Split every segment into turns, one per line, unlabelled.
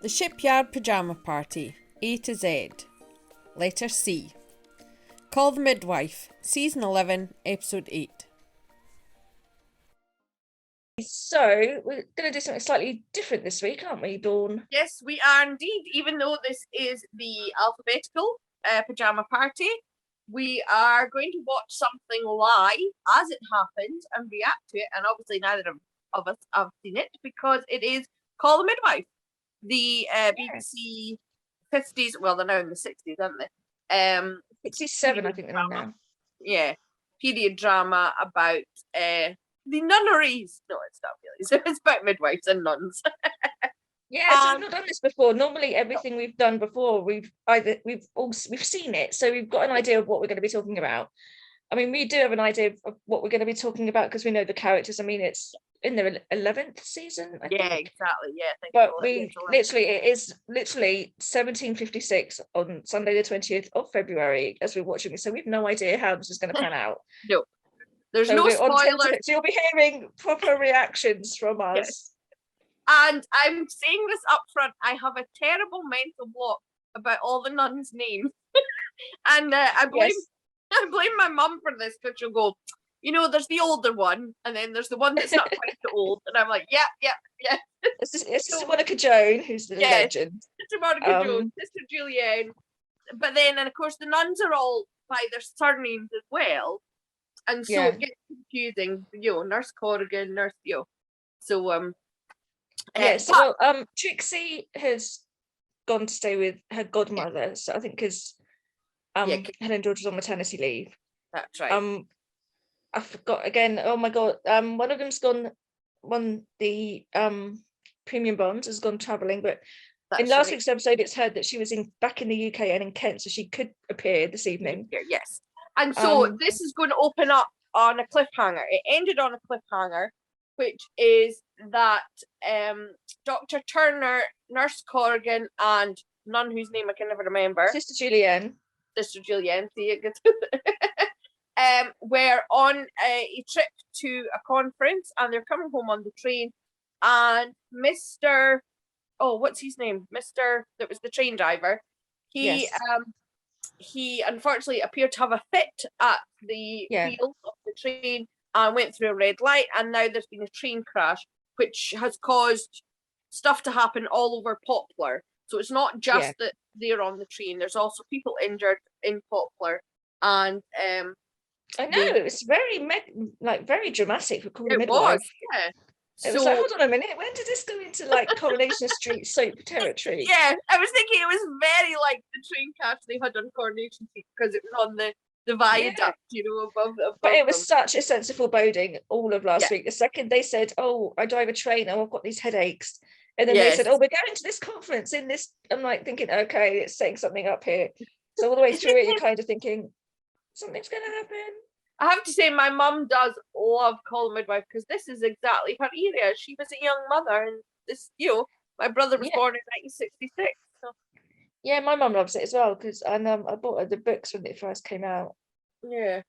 The Shipyard Pyjama Party, A to Z. Letter C. Call the Midwife, Season 11, Episode 8.
So, we're going to do something slightly different this week, aren't we, Dawn?
Yes, we are indeed. Even though this is the alphabetical pyjama party, we are going to watch something live as it happens and react to it. And obviously, neither of us have seen it because it is Call the Midwife, the BBC 50s. Well, they're now in the 60s, aren't they?
67, I think they're on now.
Yeah, period drama about the nunneries. No, it's not really. So it's about midwives and nuns.
Yeah, so we've not done this before. Normally, everything we've done before, we've seen it, so we've got an idea of what we're going to be talking about. I mean, we do have an idea of what we're going to be talking about because we know the characters. I mean, it's in their 11th season. I think.
Exactly. Yeah,
but it is literally 17:56 on Sunday the 20th of February as we're watching it. So we've no idea how this is going to pan out.
No, there's no spoilers.
So you'll be hearing proper reactions from us.
Yes. And I'm saying this up front, I have a terrible mental block about all the nuns' names. And I blame my mum for this because she'll go, you know, there's the older one, and then there's the one that's not quite so old. And I'm like, yeah.
This is Monica Joan, who's the legend.
Sister Monica Joan, Sister Julienne. But then, and of course, the nuns are all by their surnames as well. And so it gets confusing, Nurse Corrigan, Nurse, So,
Trixie has gone to stay with her godmother, so I think because Helen George was on maternity leave.
That's right.
I forgot again. Oh my god. One of them's won the premium bonds, has gone travelling, but in last week's episode, it's heard that she was back in the UK and in Kent, so she could appear this evening.
Yes, and so this is going to open up on a cliffhanger. It ended on a cliffhanger, which is that Dr. Turner, Nurse Corrigan, and nun whose name I can never remember.
Sister Julienne,
see it good. We're on a trip to a conference and they're coming home on the train, and Mr. what's his name? Mr. that was the train driver. He unfortunately appeared to have a fit at the wheel of the train and went through a red light, and now there's been a train crash which has caused stuff to happen all over Poplar. So it's not just that they're on the train, there's also people injured in Poplar. And
I know it was very dramatic for Call the Midwife.
Was,
It was like, hold on a minute, when did this go into like Coronation Street soap territory?
Yeah, I was thinking it was very like the train crash they had on Coronation Street because it was on the viaduct, above.
But it was such a sense of foreboding all of last week. The second they said, "Oh, I drive a train, I've got these headaches," and then they said, "Oh, we're going to this conference in this," I'm like thinking, okay, it's setting something up here. So all the way through it, you're kind of thinking something's going to happen.
I have to say, my mum does love Call the Midwife because this is exactly her area. She was a young mother, and this, my brother was born in 1966. So.
Yeah, my mum loves it as well because I bought her the books when it first came out.
Yeah.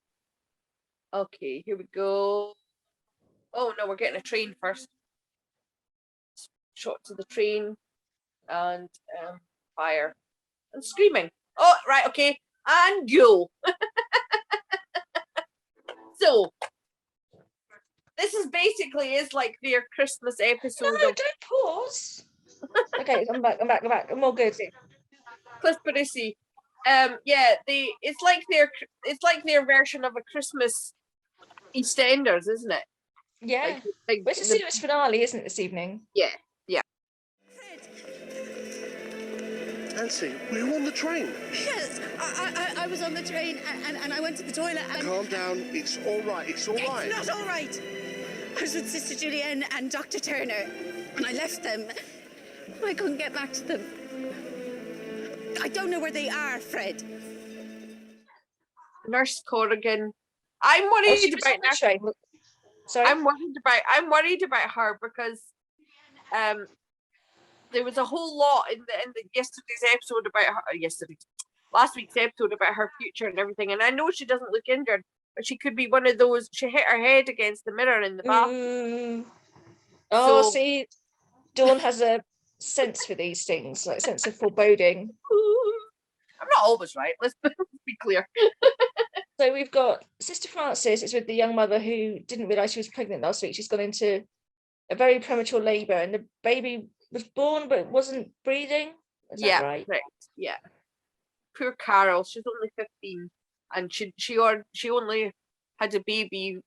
Okay, here we go. Oh no, we're getting a train first. Shot to the train and fire and screaming. Oh, right, okay, and go. So this is basically like their Christmas episode.
No, don't pause. Okay, I'm back. I'm all good.
Cliff Barisi. It's like their version of a Christmas EastEnders, isn't it?
Yeah. It's a series finale, isn't it, this evening?
Yeah.
Nancy, were you on the train?
Yes, I was on the train and I went to the toilet and...
Calm down, it's all right,
It's not all right. I was with Sister Julienne and Dr. Turner and I left them. I couldn't get back to them. I don't know where they are, Fred.
Nurse Corrigan. I'm worried about Nurse.
Sorry?
I'm worried about her because there was a whole lot in the last week's episode about her future and everything, and I know she doesn't look injured, but she could be one of those. She hit her head against the mirror in the bathroom.
See, Dawn has a sense for these things, like sense of foreboding.
I'm not always right. Let's be clear.
So we've got Sister Frances is with the young mother who didn't realise she was pregnant last week. She's gone into a very premature labour, and the baby was born but wasn't breathing. Is that right?
Yeah. Poor Carol. She's only 15, and she only had a baby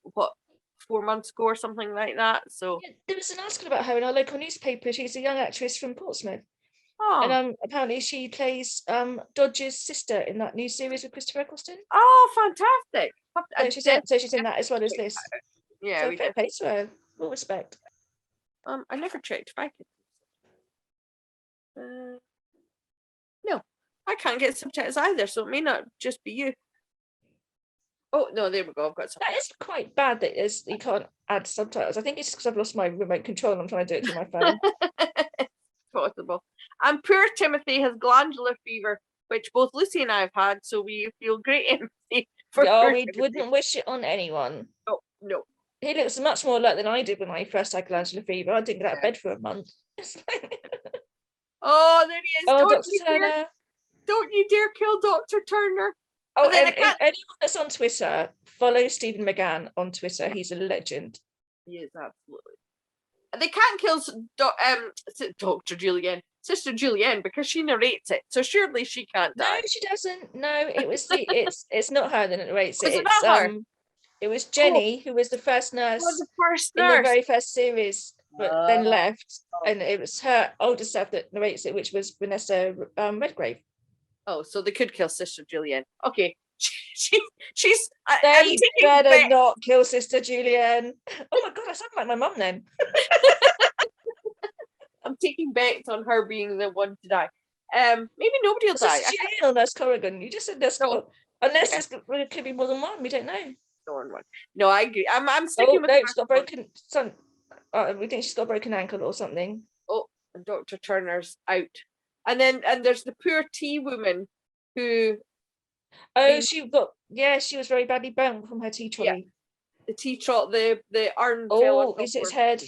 4 months ago or something like that. So
Yeah, there was an article about her in our local newspaper. She's a young actress from Portsmouth.
oh,
And apparently she plays Dodge's sister in that new series with Christopher Eccleston.
fantastic.
So she's in that as well as this.
Yeah,
So
we
fair
did.
play to her. Full respect.
I never checked if I could. No, I can't get subtitles either, so it may not just be you. Oh no, there we go. I've got some.
That is quite bad that you can't add subtitles. I think it's because I've lost my remote control and I'm trying to do it through my phone.
Possible. And poor Timothy has glandular fever, which both Lucy and I have had, so we feel great empathy for poor
We
Timothy.
wouldn't wish it on anyone.
Oh, no.
He looks much more alert than I did when I first had glandular fever. I didn't get out of bed for a month.
Oh, there he is.
Oh,
Don't
Dr.
you dare-
Turner.
Don't you dare kill Dr. Turner.
Oh,
But then
and if anyone that's on Twitter, follow Stephen McGann on Twitter. He's a legend.
He is, absolutely. They can't kill Dr. Julienne, Sister Julienne, because she narrates it. So surely she can't
No,
die.
she doesn't. No, it was it's not her that narrates it.
Was it
It's
not her?
it was Jenny who was the first nurse
Was the first
in the
nurse.
very first series, but then left, and it was her older self that narrates it, which was Vanessa Redgrave.
Oh, so they could kill Sister Julienne. Okay. She's
They better not kill Sister Julienne. Oh my god, I sound like my mum then.
I'm taking bets on her being the one to die. Maybe nobody will die.
Sister Julienne or Nurse Corrigan? You just said Nurse
No.
Unless there could be more than one, we don't know.
No, I agree. I'm sticking with
she's got broken we think she's got a broken ankle or something.
Oh, and Dr. Turner's out. And there's the poor tea woman who
she was very badly burnt from her tea trolley.
the tea trot the urn fell
Oh,
on
is
top
his
of
head?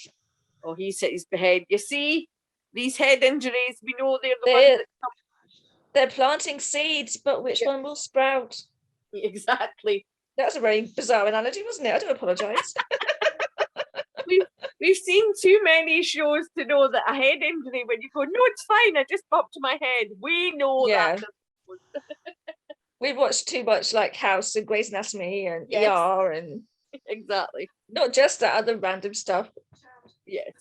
Oh, he's hit his head. You see, these head injuries, we know they're the ones that come.
They're planting seeds, but which one will sprout?
Exactly.
That was a very bizarre analogy, wasn't it? I do apologise.
We've seen too many shows to know that a head injury, when you go, no, it's fine, I just bumped my head. We know that.
We've watched too much like House and Grey's Anatomy and ER and
exactly.
Not just that other random stuff.
Yes.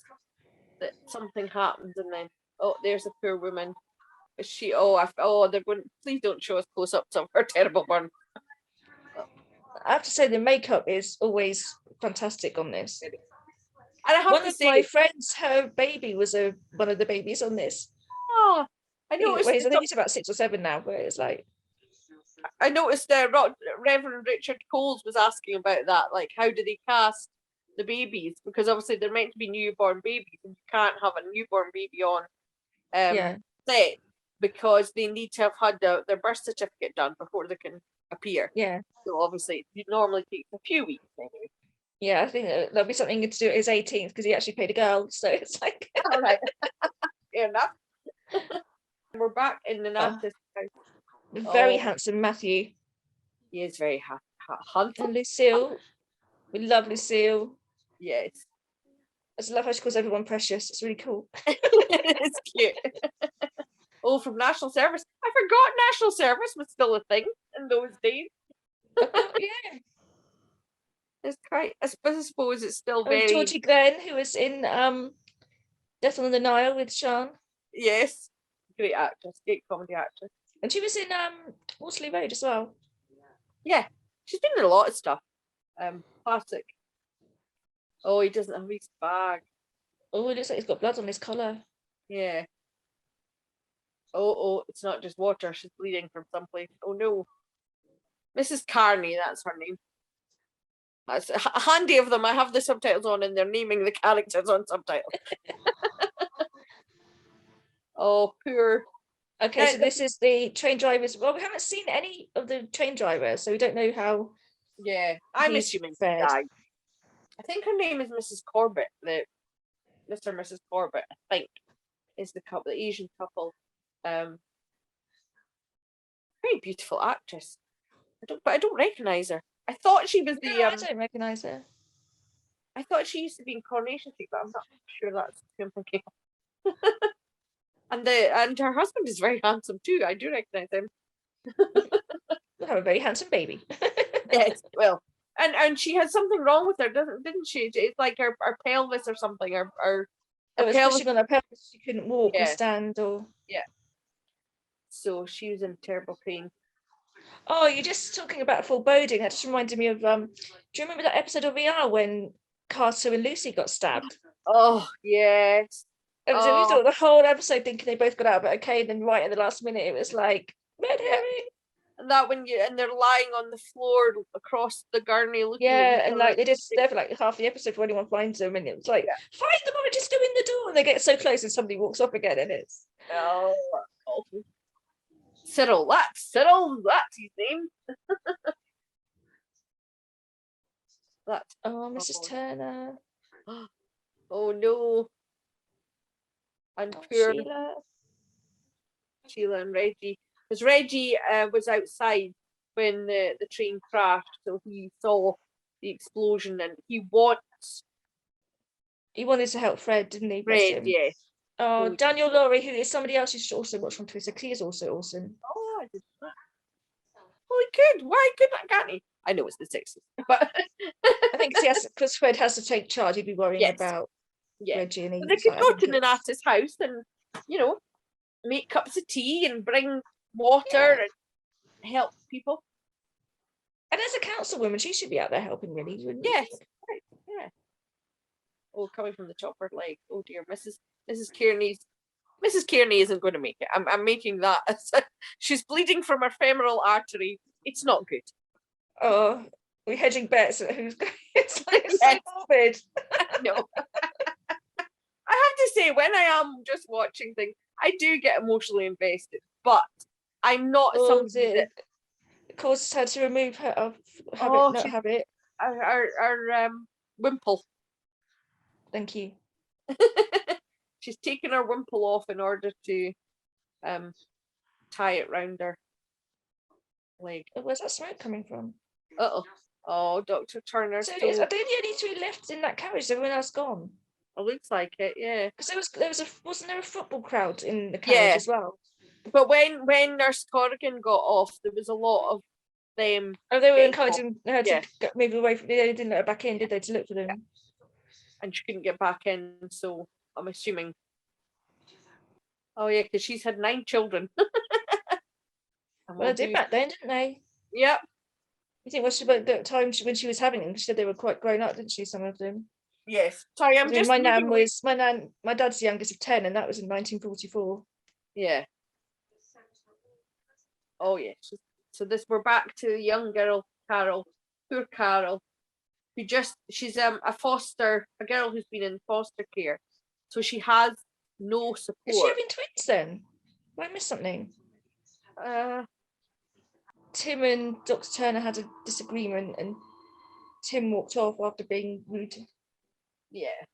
That something happens and then there's a poor woman. They're going, please don't show us close-ups of her terrible burn.
I have to say the makeup is always fantastic on this.
And I have
one
to
of
say,
my friends, her baby was one of the babies on this.
Oh, I noticed.
I think he's about 6 or 7 now, but it's like.
I noticed Reverend Richard Coles was asking about that, like how do they cast the babies? Because obviously they're meant to be newborn babies, and you can't have a newborn baby on set because they need to have had their birth certificate done before they can appear.
Yeah.
So obviously it normally takes a few weeks anyway.
Yeah, I think there'll be something to do at his 18th because he actually played a girl. So it's like.
All right. Fair enough. We're back in the Nantes house.
Very handsome Matthew.
He is very handsome.
And Lucille. We love Lucille.
Yes.
I just love how she calls everyone precious. It's really cool.
It's cute. From National Service. I forgot National Service was still a thing in those days.
Yeah.
It's quite, I suppose it's still very.
Georgie Glen, who was in Death on the Nile with Sean.
Yes. Great actress, great comedy actress.
And she was in Waterloo Road as well.
Yeah. She's been in a lot of stuff. Classic. Oh, he doesn't have his bag.
Oh, it looks like he's got blood on his collar.
Yeah. Oh, it's not just water. She's bleeding from someplace. Oh no. Mrs. Carney, that's her name. That's handy of them. I have the subtitles on and they're naming the characters on subtitles. Oh, poor.
Okay, so this is the train drivers. Well, we haven't seen any of the train drivers, so we don't know how.
Yeah, I'm assuming she died. I think her name is Mrs. Corbett, Mr. and Mrs. Corbett, I think. is the couple, the Asian couple. Very beautiful actress. I don't recognize her. I thought she was
No, I don't recognise her.
I thought she used to be in Coronation Street, but I'm not sure that's who I'm thinking of. and her husband is very handsome too. I do recognize him.
We have a very handsome baby.
Yes, well, and she had something wrong with her, didn't she? It's like her pelvis or something.
It was pushing on her pelvis. She couldn't walk or stand or.
Yeah. So she was in terrible pain.
Oh, you're just talking about foreboding. That just reminded me of do you remember that episode of VR when Carter and Lucy got stabbed?
Oh yes.
It was we thought the whole episode thinking they both got out, but okay, then right at the last minute it was like red herring.
And that and they're lying on the floor across the gurney looking at
and like they're for like half the episode before anyone finds them, and it was like find them or just go in the door, and they get so close and somebody walks off again, and it's
awful. Cyril, that's his name. That's
Mrs. Turner.
Oh no. And poor Sheelagh and Reggie. Because Reggie was outside when the train crashed, so he saw the explosion and he wanted
to help Fred, didn't he?
Fred, yes.
Oh, Daniel Laurie, who is somebody else you should also watch on Twitter. He is also awesome.
Oh, I didn't know. Well, he could. Why couldn't can't he? I know it's the 60s, but
I think because Fred has to take charge. He'd be worrying about Reggie. And
they could go to Nanatta's house and, make cups of tea and bring water and help people.
And as a councilwoman, she should be out there helping, really, wouldn't
yes. Right. Yeah. Oh, coming from the chopper leg. Oh dear, Mrs. Kearney isn't going to make it. I'm making that. She's bleeding from her femoral artery. It's not good.
Oh, we're hedging bets at who's going. It's like so morbid.
No. I have to say, when I am just watching things, I do get emotionally invested, but I'm not somebody that
causes her to remove her habit.
Our wimple.
Thank you.
She's taken her wimple off in order to tie it round her leg.
Where's that smoke coming from?
Oh, Dr. Turner.
So are they the only three left in that carriage? Everyone else gone?
It looks like it, yeah.
Because wasn't there a football crowd in the carriage as well?
But when Nurse Corrigan got off, there was a lot of them.
Oh, they were encouraging her to move away from. They didn't let her back in, did they, to look for them?
Yeah. And she couldn't get back in, so I'm assuming. Oh yeah, because she's had 9 children.
Well, they did back then, didn't they?
Yep.
I think at the time when she was having them, she said they were quite grown up, didn't she? Some of them.
Yes. Sorry,
my dad's the youngest of 10, and that was in 1944.
Yeah. Oh yeah. So we're back to the young girl, Carol. Poor Carol, she's a girl who's been in foster care, so she has no support.
Is she having twins then? Have I missed something? Tim and Dr. Turner had a disagreement, and Tim walked off after being rude.
Yeah.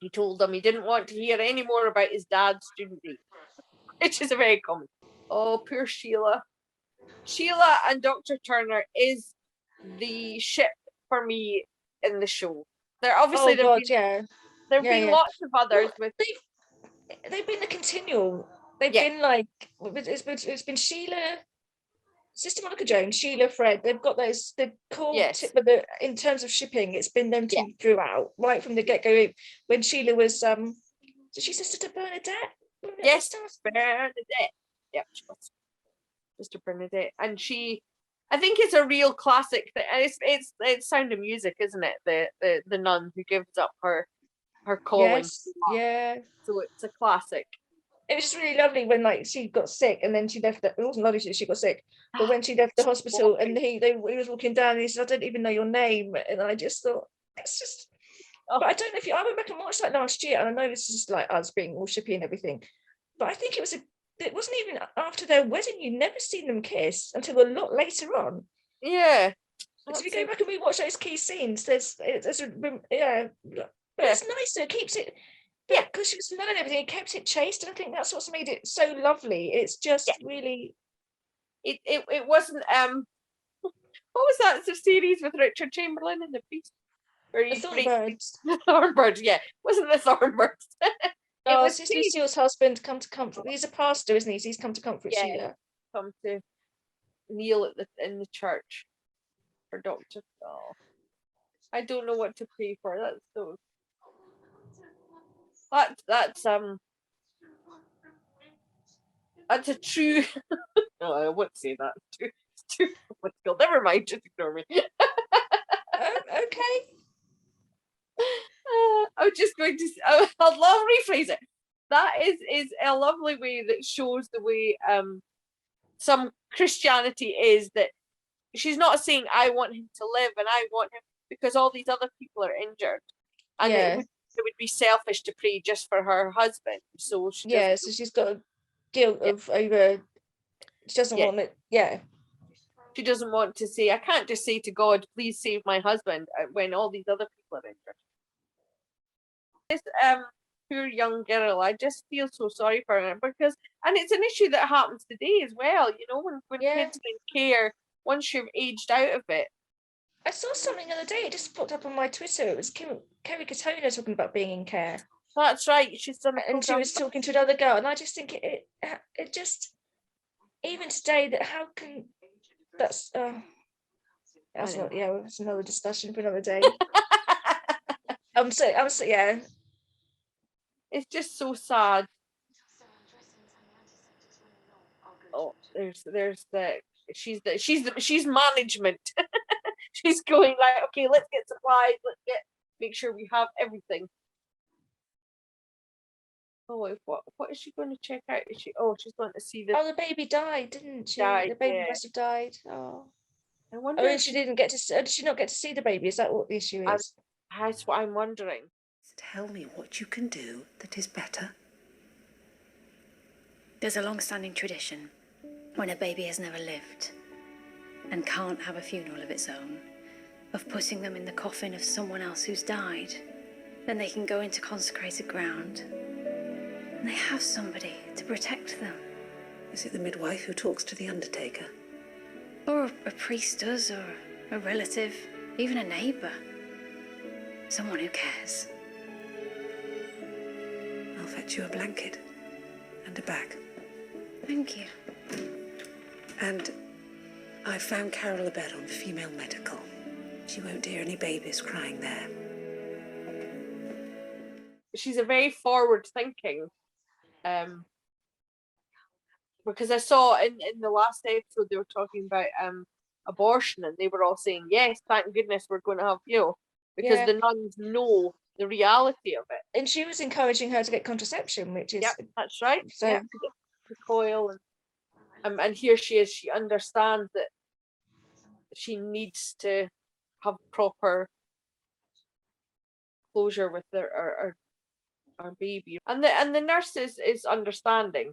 He told them he didn't want to hear any more about his dad's student rape, which is a very common. Oh, poor Sheelagh. Sheelagh and Dr. Turner is the ship for me in the show. There obviously there've been lots of others with.
They've been the continual. They've been like it's been Sheelagh, Sister Monica Jones, Sheelagh, Fred. They've got those but in terms of shipping, it's been them two throughout, right from the get-go. When Sheelagh was did she Sister Bernadette?
Yes, Bernadette. Yep, she was Sister Bernadette, and I think it's a real classic. It's Sound of Music, isn't it? The nun who gives up her calling.
Yes, yeah.
So it's a classic.
It was just really lovely when she got sick and then she left. It wasn't lovely that she got sick, but when she left the hospital and he was walking down and he said, "I don't even know your name," and I just thought it's just. But I don't know if I went back and watched that last year, and I know this is like us being all shippy and everything, but I think it wasn't even after their wedding. You never seen them kiss until a lot later on.
Yeah.
So if you go back and rewatch those key scenes, but it's nice. It keeps it. But because she was a nun and everything, it kept it chaste, and I think that's what's made it so lovely. It's just really.
It wasn't what was that series with Richard Chamberlain and the priest? Where
The
you
Thornbirds.
The Thornbirds, yeah. Wasn't the Thornbirds?
It was just Lucille's husband come to comfort. He's a pastor, isn't he? So he's come to comfort Sheelagh.
Come to kneel in the church for Doctor. Oh, I don't know what to pray for. That's so. That's a true. No, I wouldn't say that. It's too political. Never mind. Just ignore me.
Okay.
I was just going to. I'll rephrase it. That is a lovely way that shows the way some Christianity is, that she's not saying I want him to live and I want him because all these other people are injured, and it would be selfish to pray just for her husband. So she
so she's got a guilt of over. She doesn't want it. Yeah.
She doesn't want to say, I can't just say to God, please save my husband, when all these other people are injured. This poor young girl, I just feel so sorry for her, because, and it's an issue that happens today as well, you know, when kids are in care, once you've aged out of it.
I saw something the other day, it just popped up on my Twitter. It was Kerry Katona talking about being in care.
That's right, she's done
and she was talking to another girl, and I just think it just, even today, that how can that's not, it's another discussion for another day. I'm so
it's just so sad. Oh, there's she's management. She's going like, okay, let's get supplies, make sure we have everything. Oh, what is she going to check out? She's going to see the.
Oh, the baby died, didn't she? The baby must have died. Oh,
I wonder.
And she didn't get to. Did she not get to see the baby? Is that what the issue is?
That's what I'm wondering.
Tell me what you can do that is better.
There's a long-standing tradition when a baby has never lived and can't have a funeral of its own, of putting them in the coffin of someone else who's died. Then they can go into consecrated ground and they have somebody to protect them.
Is it the midwife who talks to the undertaker?
Or a priest does, or a relative, even a neighbour. Someone who cares.
I'll fetch you a blanket and a bag.
Thank you.
And I found Carol a bed on female medical. She won't hear any babies crying there.
She's a very forward-thinking, because I saw in the last episode they were talking about abortion, and they were all saying, yes, thank goodness we're going to have, because the nuns know the reality of it.
And she was encouraging her to get contraception, which is...
Yep, that's right.
So
to get the coil, and here she is, she understands that she needs to have proper closure with our baby, and the nurse is understanding.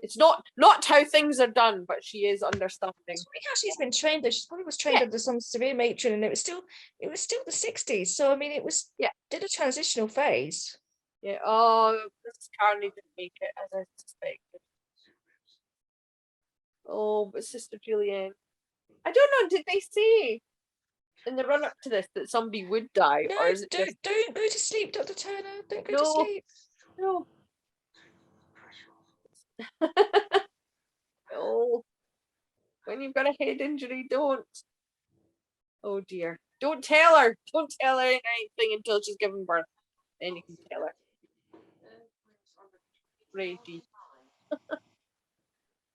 It's not how things are done, but she is understanding.
It's funny how she's been trained, though. She probably was trained under some severe matron, and it was still the 60s. So I mean, it was did a transitional phase.
Yeah. Oh, Mrs. Carney didn't make it, as I suspected. Oh, but Sister Julienne, I don't know. Did they say in the run up to this that somebody would die,
No,
or is it
don't go to sleep, Dr. Turner. Don't go to sleep.
No. Oh, when you've got a head injury, don't. Oh dear. Don't tell her anything until she's given birth. Then you can tell her. Reggie.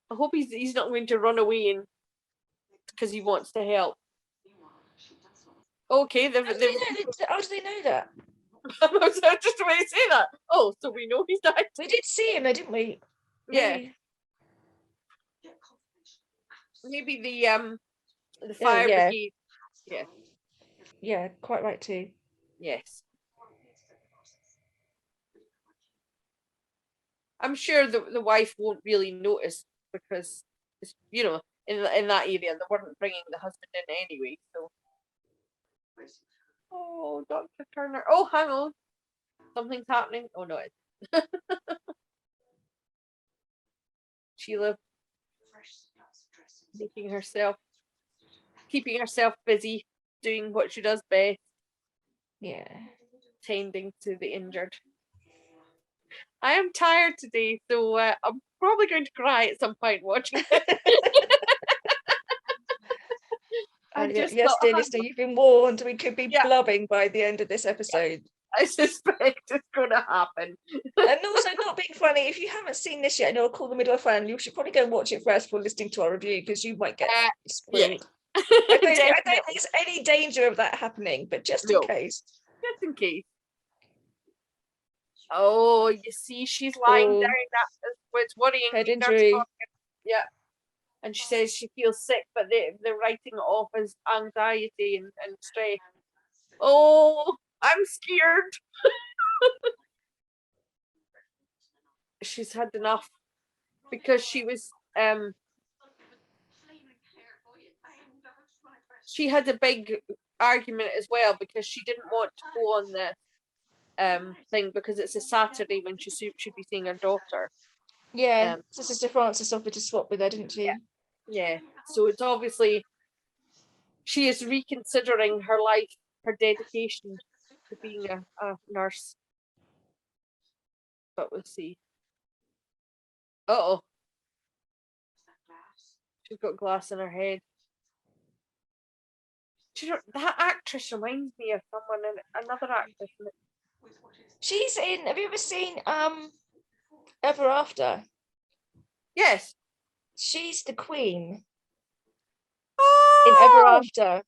I hope he's not going to run away because he wants to help. Okay,
How do they know that?
I was just about to say that. Oh, so we know he's died.
We did see him, though, didn't we?
Yeah. Maybe the fire brigade. Yeah.
Yeah, quite right too.
Yes. I'm sure the wife won't really notice because it's, in that area they weren't bringing the husband in anyway. So. Oh, Dr. Turner. Oh, hang on. Something's happening. Oh no, it's Sheelagh keeping herself busy, doing what she does best,
Yeah.
tending to the injured. I am tired today, so I'm probably going to cry at some point watching it.
Yes, dear listener, you've been warned. We could be
Yeah.
blubbing by the end of this episode.
I suspect it's going to happen.
And also, not being funny, if you haven't seen this yet and you're a Call the Midwife fan, you should probably go and watch it first before listening to our review, because you might get spoiled. I don't think there's any danger of that happening, but just in case.
Just in case. Oh, you see, she's lying down. That's what's worrying.
Head injury.
Yeah. And she says she feels sick, but they're writing it off as anxiety and stress. Oh, I'm scared. She's had enough because she was she had a big argument as well because she didn't want to go on the thing because it's a Saturday when she should be seeing her daughter.
Yeah, so Sister Frances offered to swap with her, didn't she?
Yeah. So it's obviously she is reconsidering her life, her dedication to being a nurse. But we'll see. Uh-oh. She's got glass in her head. That actress reminds me of someone, another actress.
She's in, have you ever seen Ever After?
Yes.
She's the Queen
Oh!
in Ever After.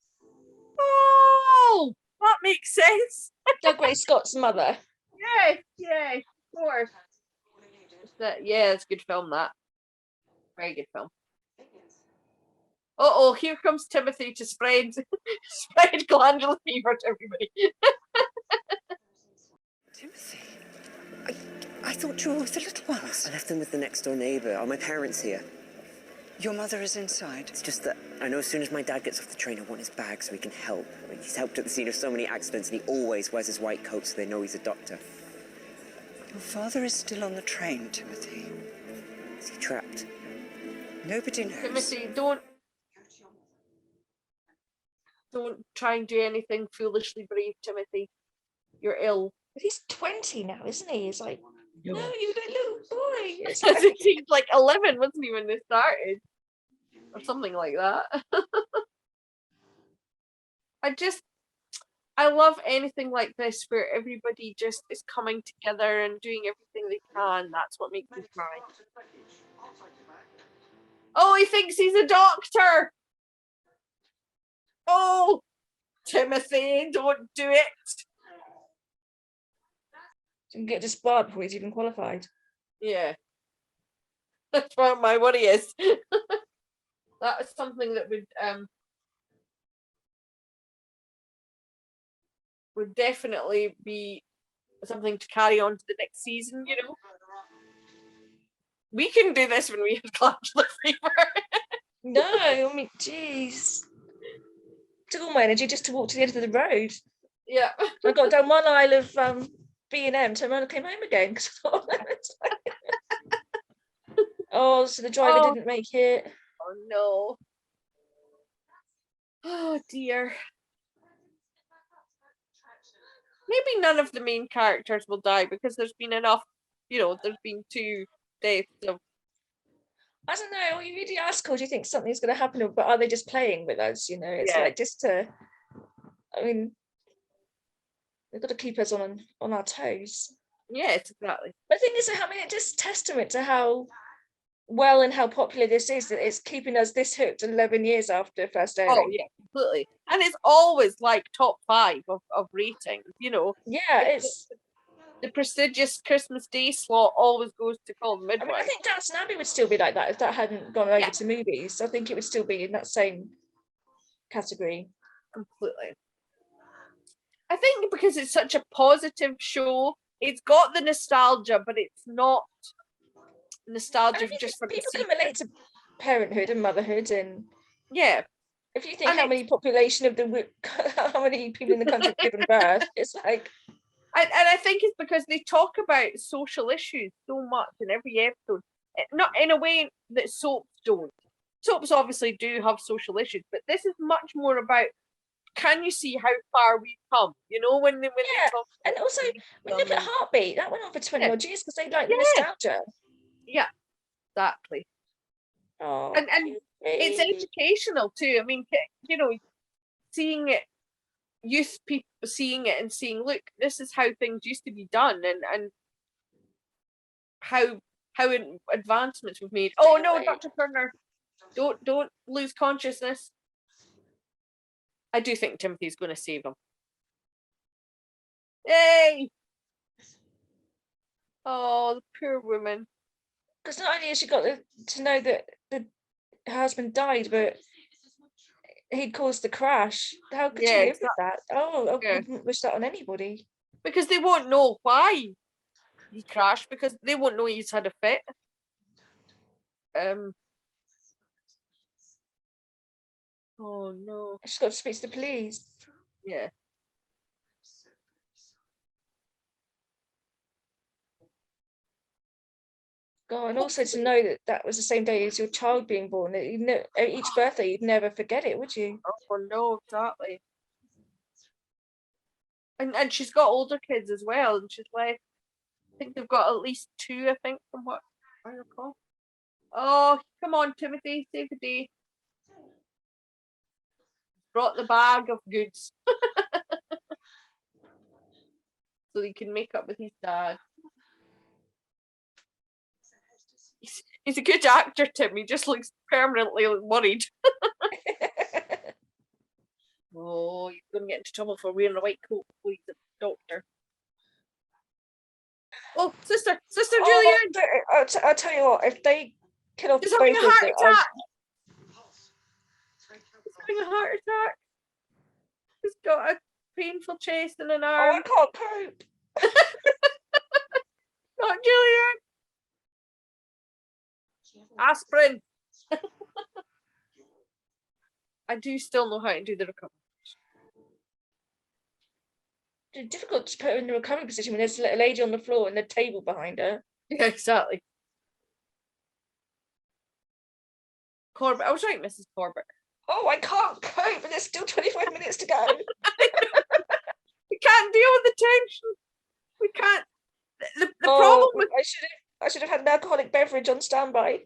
Oh! That makes sense.
Doug Scott's mother.
Yeah, of course. It's a good film, that. Very good film. Uh-oh, here comes Timothy to spread glandular fever to everybody.
Timothy? I thought you were with the little ones.
I left them with the next door neighbour. Are my parents here?
Your mother is inside.
It's just that I know as soon as my dad gets off the train, I want his bag so he can help. He's helped at the scene of so many accidents and he always wears his white coat so they know he's a doctor.
Your father is still on the train, Timothy.
Is he trapped?
Nobody knows.
Timothy, don't try and do anything foolishly brave, Timothy. You're ill.
But he's 20 now, isn't he? He's like, no, you're a little boy. It's
He's like 11, wasn't he, when they started? Or something like that. I love anything like this where everybody just is coming together and doing everything they can. That's what makes me cry. Oh, he thinks he's a doctor. Oh, Timothy, don't do it.
Didn't get disbarred before he's even qualified.
Yeah. That's what my worry is. That is something that would definitely be something to carry on to the next season, you know. We couldn't do this when we had glandular fever.
No, I mean, jeez. Took all my energy just to walk to the end of the road.
Yeah.
I got down one aisle of B&M, turned around and came home again. Oh, so the driver didn't make it.
Oh no. Oh dear. Maybe none of the main characters will die because there's been enough, there's been 2 deaths of.
I don't know, you really ask, or do you think something's going to happen, but are they just playing with us, It's like just to, I mean, they've got to keep us on our toes.
Yes, exactly.
The thing is, I mean, it just testament to how well and how popular this is, that it's keeping us this hooked 11 years after first airing.
Oh yeah, completely. And it's always like top 5 of ratings,
Yeah, it's
the prestigious Christmas Day slot always goes to Call the Midwife.
I mean, I think Downton Abbey would still be like that if that hadn't gone over to movies. I think it would still be in that same category.
Completely. I think because it's such a positive show, it's got the nostalgia, but it's not nostalgia just for
people can relate to parenthood and motherhood, and if you think how many population of how many people in the country have given birth, it's like
And I think it's because they talk about social issues so much in every episode. Not in a way that soaps don't. Soaps obviously do have social issues, but this is much more about, can you see how far we've come? You know, when they talk.
And also, when you look at Heartbeat, that went on for 20 odd years because they like the nostalgia.
Yeah, exactly.
Oh,
and it's educational too. I mean, you know, seeing it, youth people seeing it and seeing, look, this is how things used to be done, and how advancements we've made. Oh no, Dr. Turner, don't lose consciousness. I do think Timothy's going to save him. Yay! Oh, the poor woman.
Because not only has she got to know that her husband died, but he'd caused the crash. How could you live with that? Oh, I wouldn't wish that on anybody.
Because they won't know why he crashed, because they won't know he's had a fit. Oh no.
She's got to speak to the police.
Yeah.
God, and also to know that that was the same day as your child being born. That each birthday, you'd never forget it, would you?
Oh no, exactly. And she's got older kids as well, and she's like, I think they've got at least 2, I think, from what I recall. Oh, come on, Timothy, save the day. Brought the bag of goods. So he can make up with his dad. He's a good actor, Tim. He just looks permanently worried. Oh, you're going to get into trouble for wearing a white coat before he's a doctor. Oh, Sister Julianne!
I'll tell you what, if they kill off
He's
both
having a heart
of
attack! He's having a heart attack! He's got a painful chest and an arm.
Oh, I can't cope!
Not Julianne! Aspirin! I do still know how to do the recovery.
It's difficult to put her in the recovery position when there's a little lady on the floor and the table behind her.
Yeah, exactly. Corbett. I was right, Mrs. Corbett.
Oh, I can't cope, but there's still 25 minutes to go.
We can't deal with the tension. We can't. The problem with
I should have had an alcoholic beverage on standby.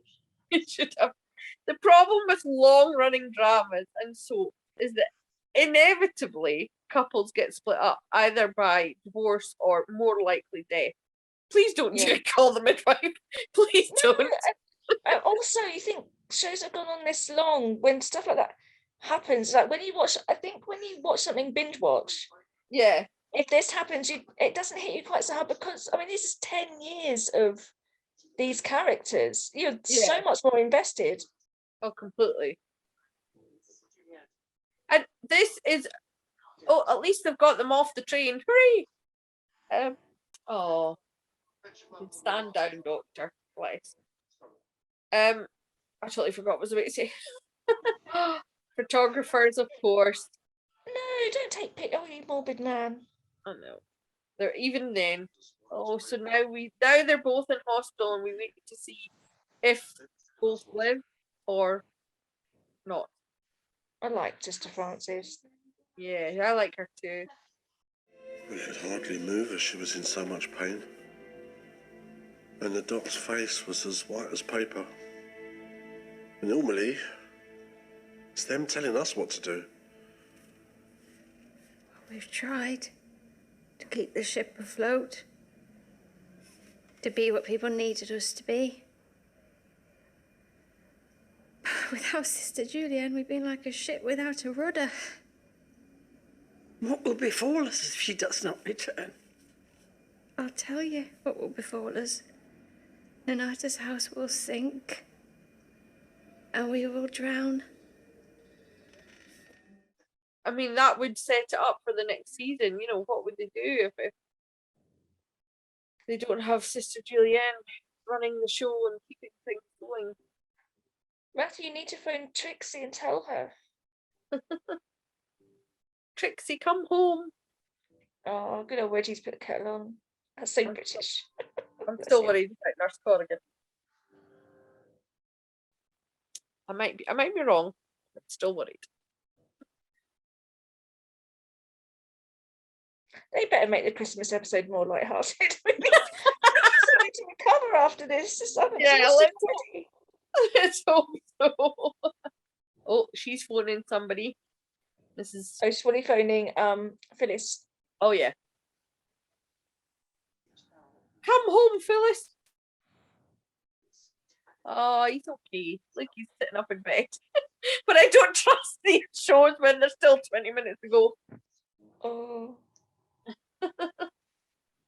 You should have. The problem with long-running dramas and soaps is that inevitably couples get split up either by divorce or more likely death. Please don't do Call the Midwife. Please don't.
Also, you think shows have gone on this long when stuff like that happens, like when you watch something binge watch, if this happens, it doesn't hit you quite so hard, because I mean this is 10 years of these characters. You're so much more invested.
Oh, completely. And this is, at least they've got them off the train. Hooray! Stand down, doctor. Bless. I totally forgot what I was about to say. Photographers, of course.
No, don't take pity. Oh, you morbid man.
I know. They're even then. Oh, so now they're both in hospital, and we wait to see if both live or not.
I like Sister Frances.
Yeah, I like her too.
We could hardly move as she was in so much pain. And the doc's face was as white as paper. And normally, it's them telling us what to do.
We've tried to keep the ship afloat, to be what people needed us to be. Without Sister Julianne, we've been like a ship without a rudder.
What will befall us if she does not return?
I'll tell you what will befall us. Nonata's house will sink, and we will drown.
I mean, that would set it up for the next season. You know, what would they do if they don't have Sister Julianne running the show and keeping things going?
Matthew, you need to phone Trixie and tell her.
Trixie, come home.
Oh, good old Reggie's put the kettle on. That's so British.
I'm still worried about Nurse Corrigan. I might be wrong, but still worried.
They better make the Christmas episode more lighthearted. We need something to recover after this.
Yeah, let's hope so. Oh, she's phoning somebody. Mrs.
Oh, she's probably phoning Phyllis.
Oh yeah. Come home, Phyllis. Oh, he's okay. Look, he's sitting up in bed. But I don't trust these shows when there's still 20 minutes to go.
Oh.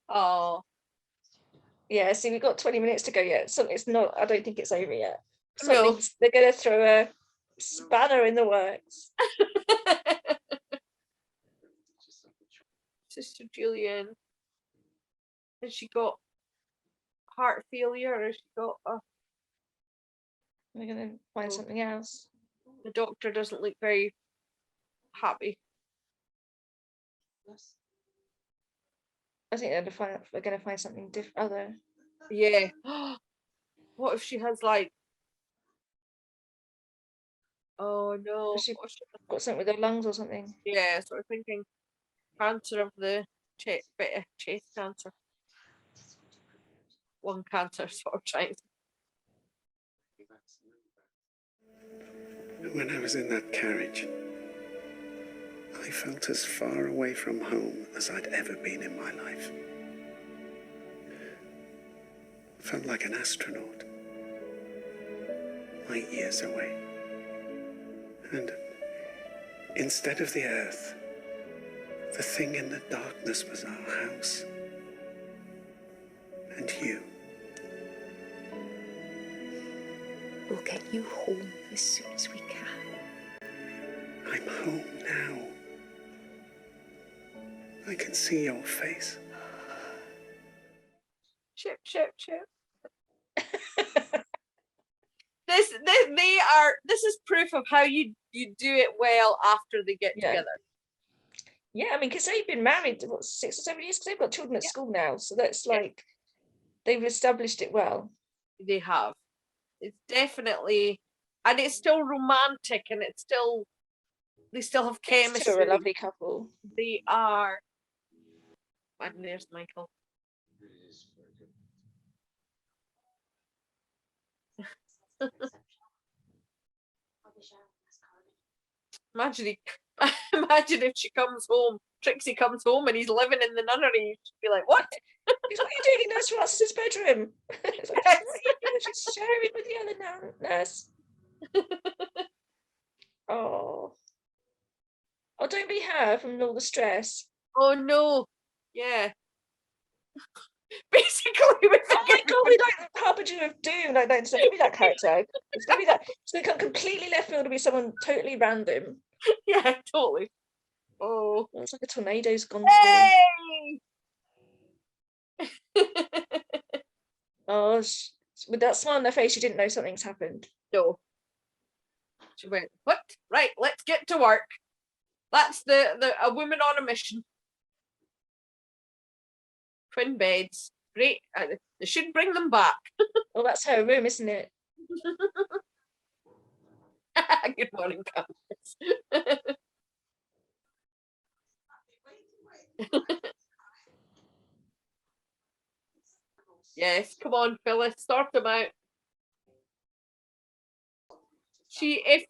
Oh.
Yeah, see, we've got 20 minutes to go yet. So it's not, I don't think it's over yet.
No.
They're going to throw a spanner in the works.
Sister Julian. Has she got heart failure or has she got
We're going to find something else.
the doctor doesn't look very happy.
I think we're going to find something different. Other.
Yeah. What if she has like? Oh no.
Has she got something with her lungs or something?
Yeah, sort of thinking cancer of the chest cancer. Lung cancer, sort of trying.
When I was in that carriage, I felt as far away from home as I'd ever been in my life. Felt like an astronaut, light years away. And instead of the Earth, the thing in the darkness was our house. And you.
We'll get you home as soon as we can.
I'm home now. I can see your face.
Chip. This is proof of how you do it well after they get together.
Yeah, I mean, because they've been married, what, 6 or 7 years, because they've got children at school now. So that's like, they've established it well.
They have. It's definitely, and it's still romantic, and it's still, they still have chemistry.
They're a lovely couple.
They are. And there's Michael. Imagine if she comes home, Trixie comes home, and he's living in the nunnery. She'd be like, "What?
What are you doing in Nurse Ross's bedroom?" It's like, what are you doing? She's sharing with the other nurse. Oh, don't be her from all the stress.
Oh no, yeah. Basically, we're
we like the harbinger of doom. Like, it's gonna be that character. It's gonna be that. It's gonna come completely left field to be someone totally random.
Yeah, totally. Oh,
it's like a tornado's gone
through.
Oh, with that smile on her face, she didn't know something's happened.
No. She went, "What? Right, let's get to work." That's a woman on a mission. Twin beds, great. They should bring them back.
Well, that's her room, isn't it?
Good morning, Candace. Yes, come on, Phyllis, sort them out. If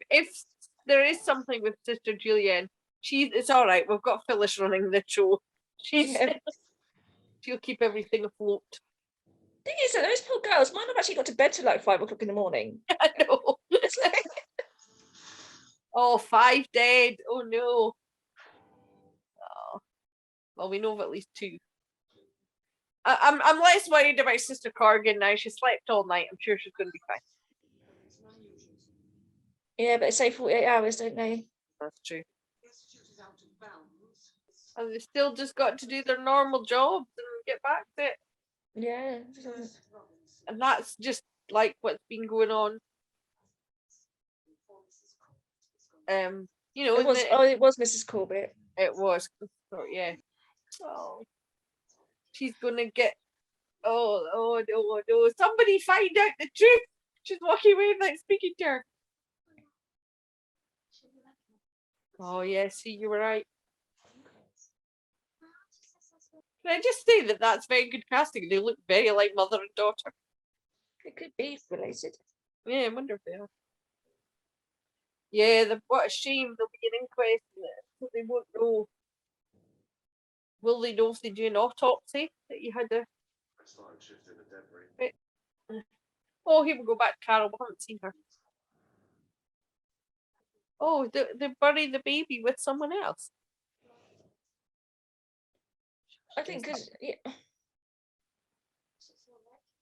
there is something with Sister Julian, it's all right. We've got Phyllis running the show. She'll keep everything afloat.
Thing is, those poor girls might have actually got to bed till like 5 o'clock in the morning.
I know. Oh, 5 dead. Oh no. Oh. Well, we know of at least 2. I'm less worried about Sister Corrigan now. She slept all night. I'm sure she's going to be fine.
Yeah, but they say 48 hours, don't they?
That's true. And they still just got to do their normal jobs and get back to it.
Yeah.
And that's just like what's been going on. You know,
it was Mrs. Corbett.
It was. Yeah. Oh, she's gonna get. Oh no! Somebody find out the truth. She's walking away without speaking to her. Oh yeah, see, you were right. Can I just say that that's very good casting? They look very like mother and daughter.
It could be related.
Yeah, I wonder if they are. Yeah, what a shame. There'll be an inquest in it, so they won't know. Will they know if they do an autopsy that you had a? Right. Oh, here we go back to Carol. We haven't seen her. Oh, they bury the baby with someone else.
I think because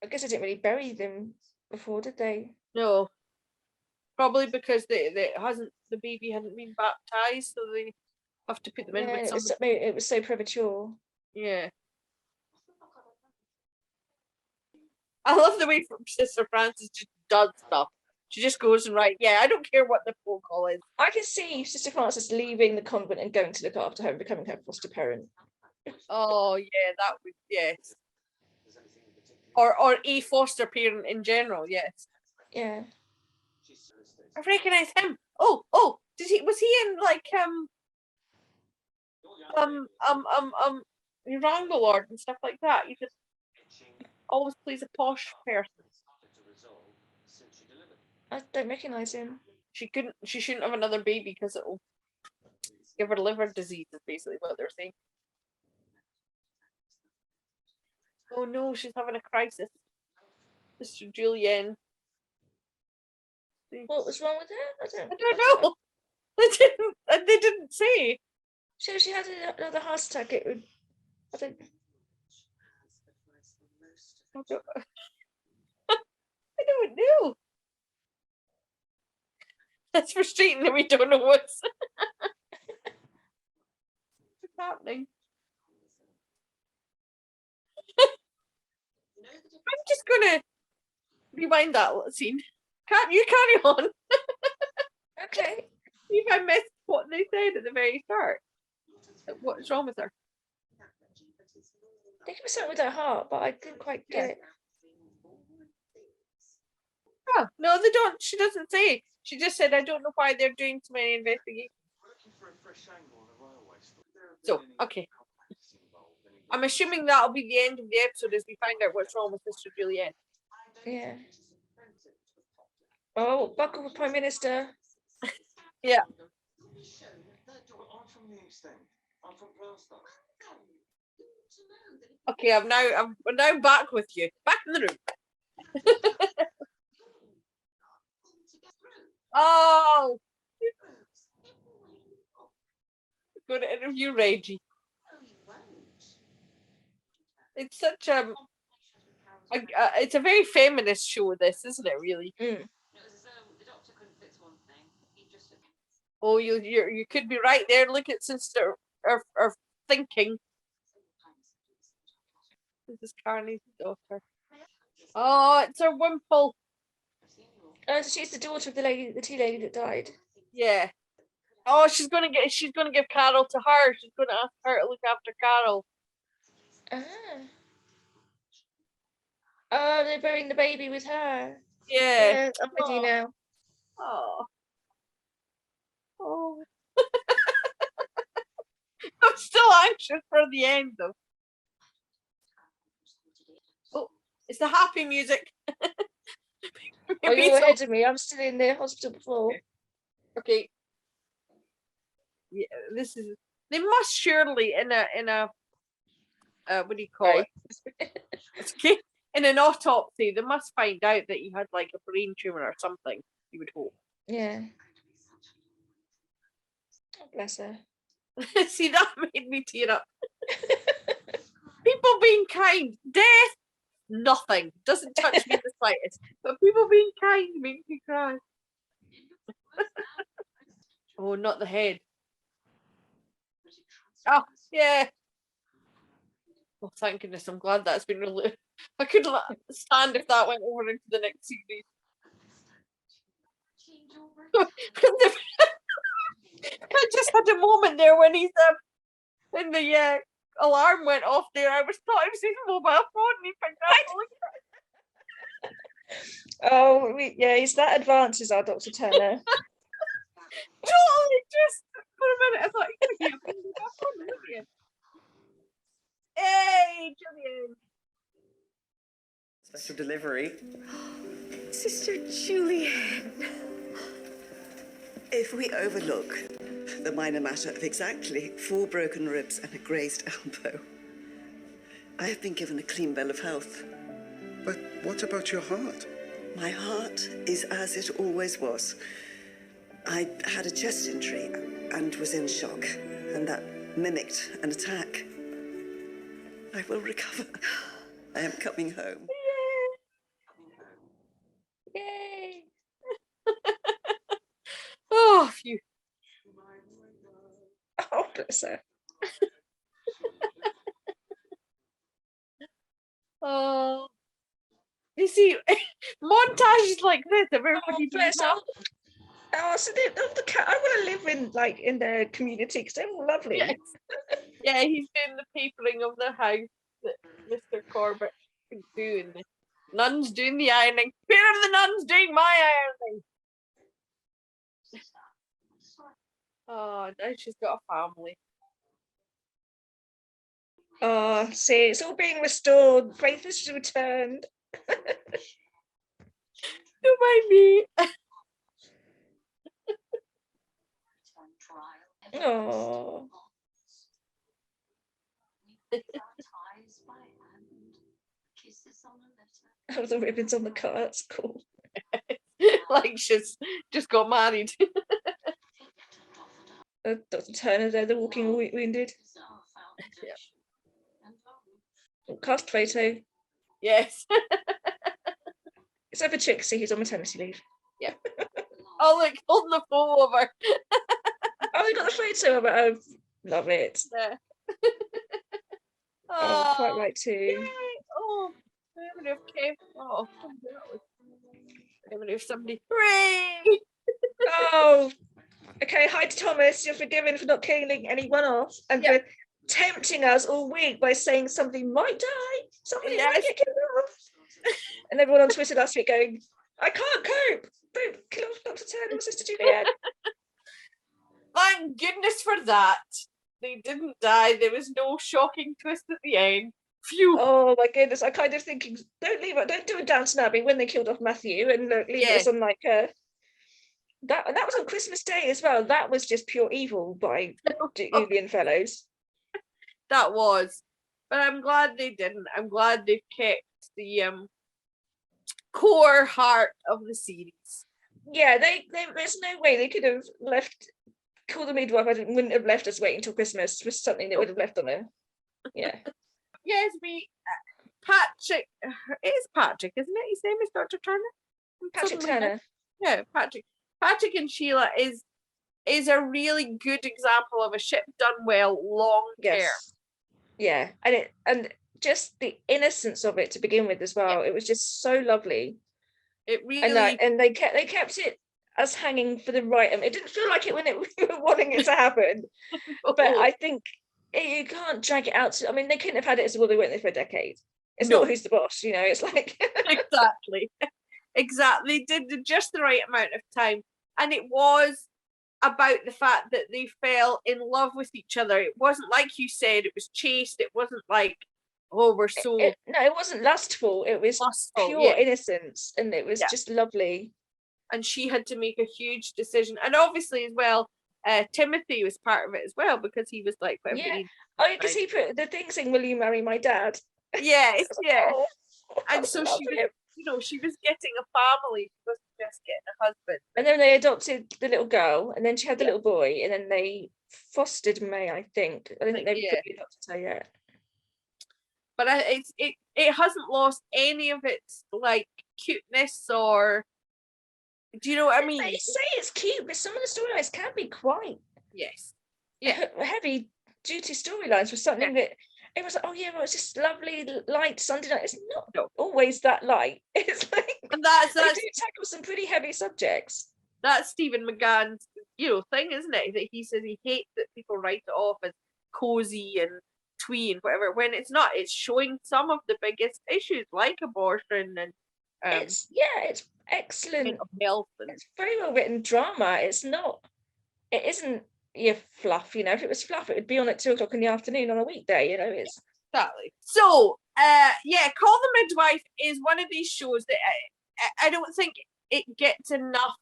I guess I didn't really bury them before, did they?
No, probably because the baby hadn't been baptized, so they have to put them in with somebody.
It was so premature.
Yeah. I love the way Sister Frances just does stuff. She just goes and yeah, I don't care what the phone call is.
I can see Sister Frances leaving the convent and going to look after her and becoming her foster parent.
Oh yeah, that would, yes. Or a foster parent in general, yes.
Yeah.
I recognise him. Oh, was he in like Wranglord and stuff like that? He just always plays a posh person.
I don't recognise him.
She shouldn't have another baby because it'll give her liver disease, is basically what they're saying. Oh no, she's having a crisis. Mr. Julienne.
What was wrong with her?
I don't know. They didn't say.
So if she had another heart attack, it would. I don't
know. That's frustrating that we don't know what's happening. I'm just gonna rewind that scene. Can't you carry on?
Okay.
See if I missed what they said at the very start. What's wrong with her?
I think it was something with her heart, but I didn't quite get it.
Oh, no, they don't. She doesn't say. She just said, I don't know why they're doing so many investigations. So, okay. I'm assuming that'll be the end of the episode as we find out what's wrong with Mr. Julienne.
Yeah. Oh, buckle for Prime Minister.
Yeah. Okay, I'm now back with you. Back in the room. Oh, going to interview Reggie. It's such it's a very feminist show. This, isn't it? Really.
Mm.
Oh, you could be right there. Look at Sister or thinking. This is Carney's daughter. Oh, it's her Wimple.
Oh, so she's the daughter of the tea lady that died.
Yeah. Oh, she's gonna give Carol to her. She's gonna ask her to look after Carol.
Oh, they're burying the baby with her.
Yeah.
I'm with you now.
Oh. Oh. I'm still anxious for the end though. Oh, it's the happy music.
Oh, you're ahead of me. I'm still in the hospital before.
Okay. Yeah, this is. They must surely in a what do you call it? Okay. In an autopsy, they must find out that he had like a brain tumor or something. You would hope.
Yeah. Oh, bless her.
See, that made me tear up. People being kind, death, nothing. Doesn't touch me the slightest. But people being kind makes me cry. Oh, not the head. Oh, yeah. Oh, thank goodness. I'm glad that's been removed. I couldn't stand if that went over into the next series. I just had a moment there when he's in the alarm went off there. I thought it was his mobile phone and he picked up.
Oh, he's that advanced, is our Dr. Turner.
Totally, just for a minute, I thought, you're going to get a mobile phone, aren't you? Hey, Julian.
Special delivery.
Sister Julian.
If we overlook the minor matter of exactly 4 broken ribs and a grazed elbow, I have been given a clean bill of health.
But what about your heart?
My heart is as it always was. I had a chest injury and was in shock, and that mimicked an attack. I will recover. I am coming home.
Yay!
Oh, phew.
Oh, bless her.
Oh. You see, montages like this of everybody
Oh,
being
bless her.
happy.
Oh, so the cat. I want to live in their community because they're all lovely.
Yes. Yeah, he's doing the papering of the house that Mr. Corbett can do, and the nun's doing the ironing. Where are the nuns doing my ironing? Oh, now she's got a family.
Oh, see, it's all being restored. Faith has returned.
Don't mind me.
Oh. Oh, the ribbons on the car. That's cool.
Like she's just got married.
Dr. Turner there, the walking wounded.
Yep.
Cast photo.
Yes.
Except for Trixie, who's on maternity leave.
Yeah. Oh, look, holding the phone over.
Oh, we got the photo of it. Oh, love it.
Yeah.
Oh, quite right too.
Yay. Oh, memory of Kev. Oh, memory of somebody. Hooray!
Oh, okay. Hi to Thomas. You're forgiven for not killing anyone off and for tempting us all week by saying somebody might die, somebody might get killed off. And everyone on Twitter last week going, I can't cope. Don't kill off Dr. Turner or Sister Juliet.
Thank goodness for that. They didn't die. There was no shocking twist at the end. Phew.
Oh my goodness. I kind of thinking, don't do a Downton Abbey when they killed off Matthew and leave us on like that was on Christmas Day as well. That was just pure evil by Julian Fellows.
That was. But I'm glad they didn't. I'm glad they've kept the core heart of the series.
Yeah, there's no way they could have left Call the Midwife. Wouldn't have left us waiting until Christmas for something that would have left on her. Yeah.
Yes, Patrick. It is Patrick, isn't it? His name is Dr. Turner.
Patrick Turner.
Yeah, Patrick. Patrick and Sheelagh is a really good example of a ship done well long term.
Yes. Yeah, and just the innocence of it to begin with as well. Yeah. It was just so lovely.
It really
and they kept it as hanging for the right. It didn't feel like it when we were wanting it to happen, but I think you can't drag it out. They couldn't have had it as well. They weren't there for a decade. It's not Who's the Boss, It's like
exactly. They did just the right amount of time, and it was about the fact that they fell in love with each other. It wasn't like you said. It was chaste. It wasn't like, oh, we're so.
It wasn't lustful. It was pure innocence, and it was just lovely.
And she had to make a huge decision, and obviously as well, Timothy was part of it as well because he was like,
because he put the thing saying, "Will you marry my dad?"
Yes, yeah. And so she was, she was getting a family. She wasn't just getting a husband.
And then they adopted the little girl, and then she had the little boy, and then they fostered May. I think they've fully adopted her yet.
But it hasn't lost any of its like cuteness or. Do you know what I mean?
They say it's cute, but some of the storylines can be quite heavy duty storylines for something that it was like, it's just lovely light Sunday night. It's not always that light. It's like
and they
do tackle some pretty heavy subjects.
That's Stephen McGann's thing, isn't it? That he says he hates that people write it off as cozy and twee and whatever, when it's not. It's showing some of the biggest issues like abortion and
it's excellent
mental health, and
it's very well written drama. It isn't your fluff, if it was fluff it would be on at 2 o'clock in the afternoon on a weekday, it's
exactly. So Call the Midwife is one of these shows that I don't think it gets enough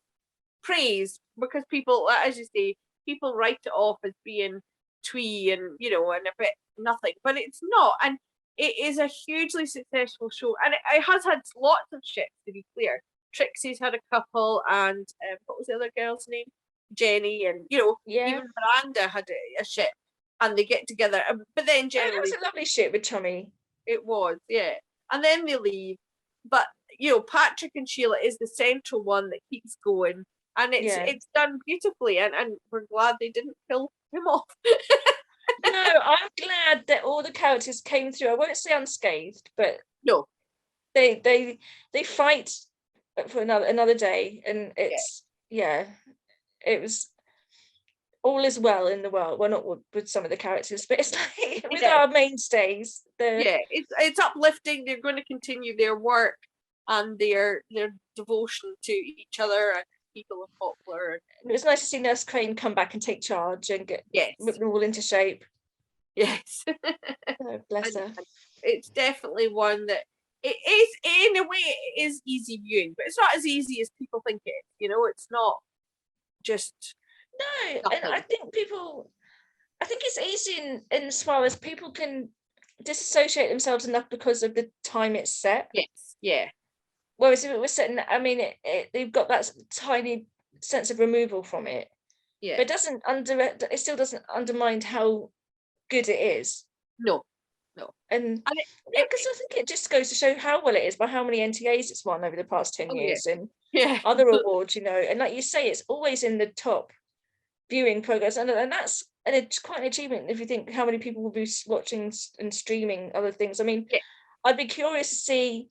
praise, because people, as you say, people write it off as being twee and and a bit nothing, but it's not, and it is a hugely successful show, and it has had lots of ships, to be clear. Trixie's had a couple, and what was the other girl's name? Jenny, and even Miranda had a ship, and they get together, but then generally
it was a lovely ship with Tommy.
It was, yeah, and then they leave, but Patrick and Sheelagh is the central one that keeps going, and it's done beautifully, and we're glad they didn't kill him off.
No, I'm glad that all the characters came through. I won't say unscathed, but
no,
they fight for another day, and it's it was all is well in the world. Well, not with some of the characters, but it's like with our mainstays.
It's uplifting. They're going to continue their work and their devotion to each other and people of Poplar.
It was nice to see Nurse Crane come back and take charge and whip them all into shape.
Yes.
Oh, bless her.
It's definitely one that it is, in a way, it is easy viewing, but it's not as easy as people think it is. It's not just
nothing. And I think it's easy in as far as people can disassociate themselves enough because of the time it's set.
Yes, yeah.
Whereas if it was set in, they've got that tiny sense of removal from it.
Yeah.
But it still doesn't undermine how good it is.
No.
And because I think it just goes to show how well it is by how many NTAs it's won over the past 10 years and other awards, and like you say, it's always in the top viewing progress, and that's quite an achievement if you think how many people will be watching and streaming other things. I'd be curious to see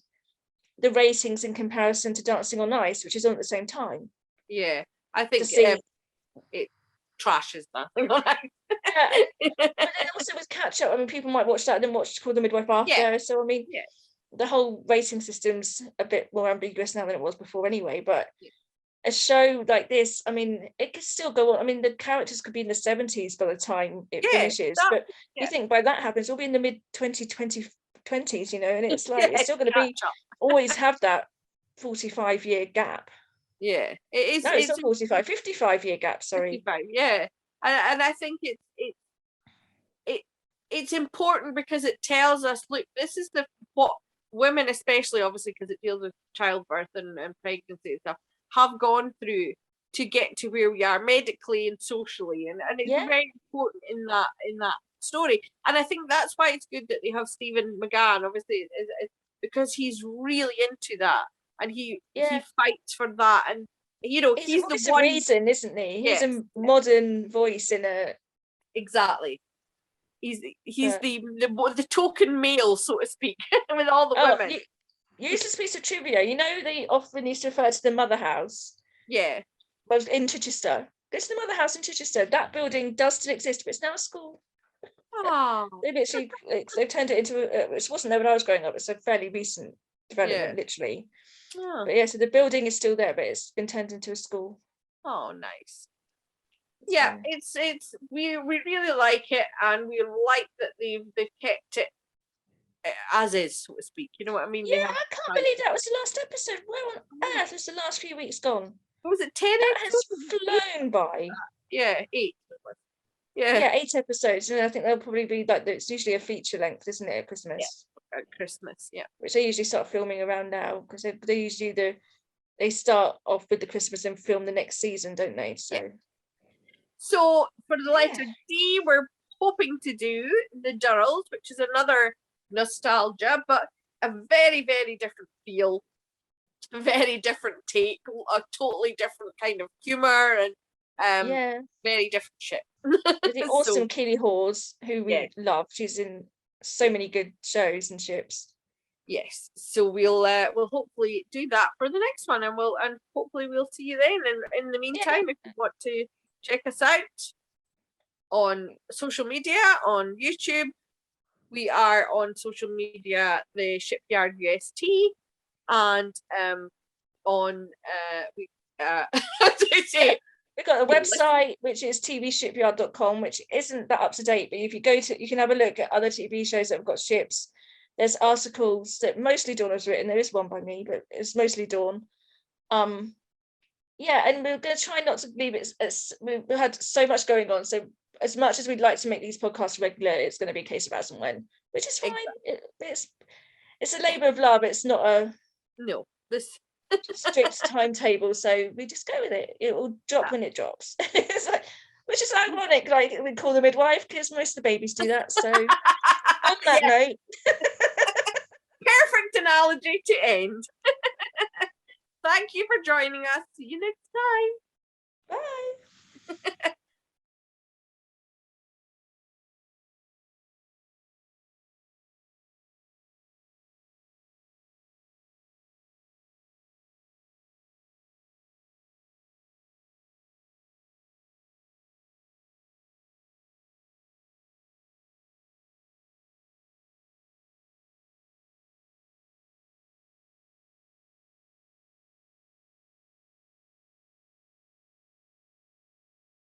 the ratings in comparison to Dancing on Ice, which is on at the same time.
Yeah, I think it trashes Dancing on Ice.
But then also with catch up, people might watch that and then watch Call the Midwife after.
Yeah.
So the whole rating system's a bit more ambiguous now than it was before anyway. But a show like this, it could still go on. The characters could be in the 70s by the time it finishes. But you think by that happens, it'll be in the mid 2020s, and it's like it's still going to be always have that 45-year gap.
Yeah, it is.
No, it's not 45, 55-year gap. Sorry.
55, yeah, and I think it's important because it tells us, look, this is what women, especially obviously because it deals with childbirth and pregnancy and stuff, have gone through to get to where we are medically and socially, and it's very important in that story. And I think that's why it's good that they have Stephen McGann, obviously, is because he's really into that, and he fights for that, and he's the one
reason, isn't he? He's a modern voice in a
exactly. He's the token male, so to speak, with all the women.
Useless piece of trivia. They often used to refer to the Mother House.
Yeah.
Well, in Chichester. It's the Mother House in Chichester. That building does still exist, but it's now a school.
Oh.
They've turned it into it wasn't there when I was growing up. It's a fairly recent development, literally.
Oh.
But so the building is still there, but it's been turned into a school.
Oh, nice. Yeah, it's we really like it, and we like that they've kept it as is, so to speak. You know what I mean?
Yeah, I can't believe that was the last episode. Where on earth has the last few weeks gone?
What was it, 10
episodes? It has flown by.
Yeah, 8.
Yeah, 8 episodes, and I think they'll probably be it's usually a feature length, isn't it, at Christmas?
Yeah, at Christmas, yeah.
Which they usually start filming around now, because they usually they start off with the Christmas and film the next season, don't they?
So for the letter D, we're hoping to do the Durrells, which is another nostalgia, but a very, very different feel, very different take, a totally different kind of humour, and very different shit.
The awesome Keely Hawes, who we love. She's in so many good shows and ships.
Yes, so we'll hopefully do that for the next one, and hopefully we'll see you then. And in the meantime, if you want to check us out on social media, on YouTube, We are on social media, the Shipyard UST, and on how do I say?
We've got a website which is tvshipyard.com, which isn't that up to date, but if you go to, you can have a look at other TV shows that have got ships. There's articles that mostly Dawn has written. There is one by me, but it's mostly Dawn. Yeah, and we're going to try not to leave it. We've had so much going on, so as much as we'd like to make these podcasts regular, it's going to be a case of as and when, which is fine. It's a labour of love. It's not a strict timetable, so we just go with it. It will drop when it drops. It's like, which is ironic, like we call the midwife, because most of the babies do that. So on that note,
perfect analogy to end. Thank you for joining us. See you next time.
Bye.